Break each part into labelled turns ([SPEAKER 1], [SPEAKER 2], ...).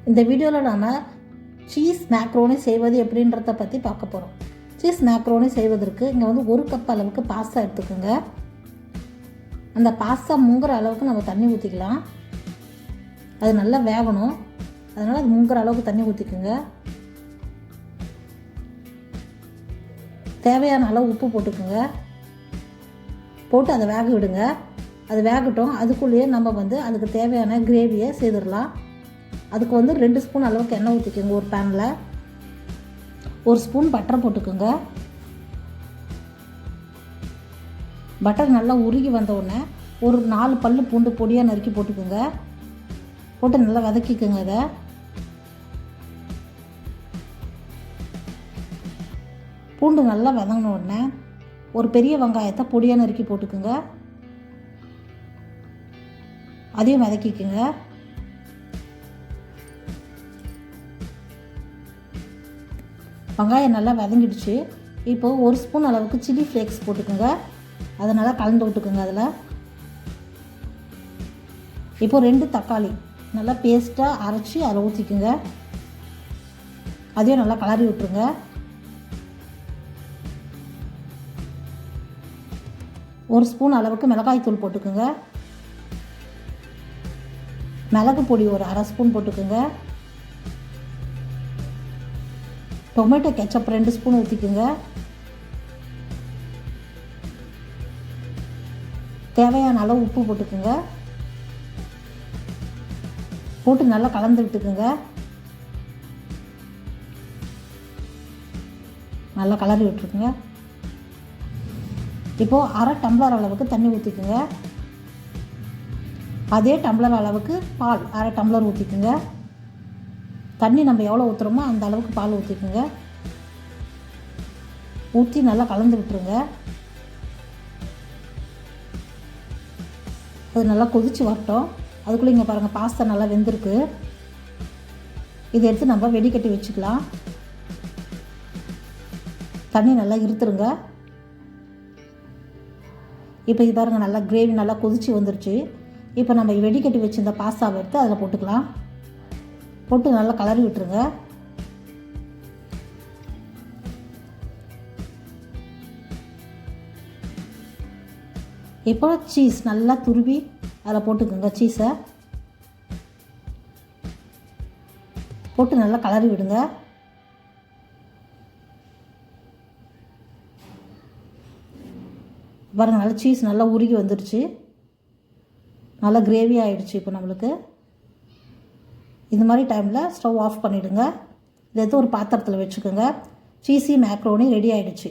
[SPEAKER 1] இந்த வீடியோவில் நாம் சீஸ் மேக்ரோனி செய்வது எப்படின்றத பற்றி பார்க்க போகிறோம். சீஸ் மேக்ரோனி செய்வதற்கு இங்கே வந்து 1 கப் அளவுக்கு பாஸ்தா எடுத்துக்கோங்க. அந்த பாஸ்தா முங்குற அளவுக்கு நம்ம தண்ணி ஊற்றிக்கலாம். அது நல்லா வேகணும், அதனால் அது முங்குற அளவுக்கு தண்ணி ஊற்றிக்குங்க. தேவையான அளவு உப்பு போட்டுக்குங்க. போட்டு அதை வேக விடுங்க. அது வேகட்டும். அதுக்குள்ளேயே நம்ம வந்து அதுக்கு தேவையான கிரேவியை செய்திடலாம். அதுக்கு வந்து 2 ஸ்பூன் அளவுக்கு எண்ணெய் ஊற்றிக்கோங்க. ஒரு பேனில் 1 ஸ்பூன் பட்டர் போட்டுக்கோங்க. பட்டர் நல்லா உருகி வந்த உடனே ஒரு 4 பல் பூண்டு பொடியாக நறுக்கி போட்டுக்கோங்க. போட்டு நல்லா வதக்கிக்கோங்க. அதை பூண்டு நல்லா வதங்கின உடனே ஒரு பெரிய வெங்காயத்தை பொடியாக நறுக்கி போட்டுக்கோங்க. அதையும் வதக்கிக்கோங்க. வெங்காயம் நல்லா வதங்கிடுச்சு. இப்போது 1 ஸ்பூன் அளவுக்கு சில்லி ஃப்ளேக்ஸ் போட்டுக்கோங்க. அதை நல்லா கலந்து விட்டுக்குங்க. அதில் இப்போது 2 தக்காளி நல்லா பேஸ்ட்டாக அரைச்சி அதில் ஊற்றிக்குங்க. அதையும் நல்லா கலரி விட்டுருங்க. 1 ஸ்பூன் அளவுக்கு மிளகாய்த்தூள் போட்டுக்கோங்க. மிளகு பொடி ஒரு 1/2 ஸ்பூன் போட்டுக்கோங்க. டொமேட்டோ கெச்சப் 2 ஸ்பூன் ஊற்றிக்குங்க. தேவையான அளவு உப்பு போட்டுக்குங்க. போட்டு நல்லா கலந்து விட்டுக்குங்க. நல்லா கலரி விட்டுருக்குங்க. இப்போது 1/2 டம்ளர் அளவுக்கு தண்ணி ஊற்றிக்குங்க. அதே டம்ளர் அளவுக்கு பால் 1/2 டம்ளர் ஊற்றிக்குங்க. தண்ணி நம்ம எவ்வளோ ஊற்றுறோமோ அந்த அளவுக்கு பால் ஊற்றிக்குங்க. ஊற்றி நல்லா கலந்து விட்டுருங்க. அது நல்லா கொதித்து வரட்டும். அதுக்குள்ளே இங்கே பாருங்கள், பாஸ்தா நல்லா வெந்திருக்கு. இதை எடுத்து நம்ம வெடிக்கட்டி வச்சுக்கலாம். தண்ணி நல்லா இருத்துருங்க. இப்போ இது பாருங்கள், நல்லா கிரேவி நல்லா கொதித்து வந்துருச்சு. இப்போ நம்ம வெடிக்கட்டி வச்சுருந்த பாஸ்தாவை எடுத்து அதில் போட்டுக்கலாம். போட்டு நல்லா கலரி விட்டுருங்க. இப்போ சீஸ் நல்லா துருவி அதில் போட்டுக்கோங்க. சீஸை போட்டு நல்லா கலரி விடுங்க. பாருங்கள், நல்லா சீஸ் நல்லா உருகி வந்துடுச்சு. நல்லா கிரேவி ஆகிடுச்சு. இப்போ நம்மளுக்கு இந்த மாதிரி டைமில் ஸ்டவ் ஆஃப் பண்ணிவிடுங்க. இதை எடுத்து ஒரு பாத்திரத்தில் வச்சுக்கோங்க. சீஸி மேக்ரோனி ரெடி ஆகிடுச்சு.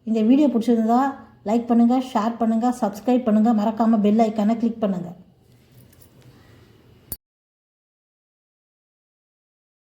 [SPEAKER 1] இந்த வீடியோ பிடிச்சிருந்தா லைக் பண்ணுங்கள், ஷேர் பண்ணுங்கள், சப்ஸ்கிரைப் பண்ணுங்கள். மறக்காமல் பெல் ஐக்கானை கிளிக் பண்ணுங்கள்.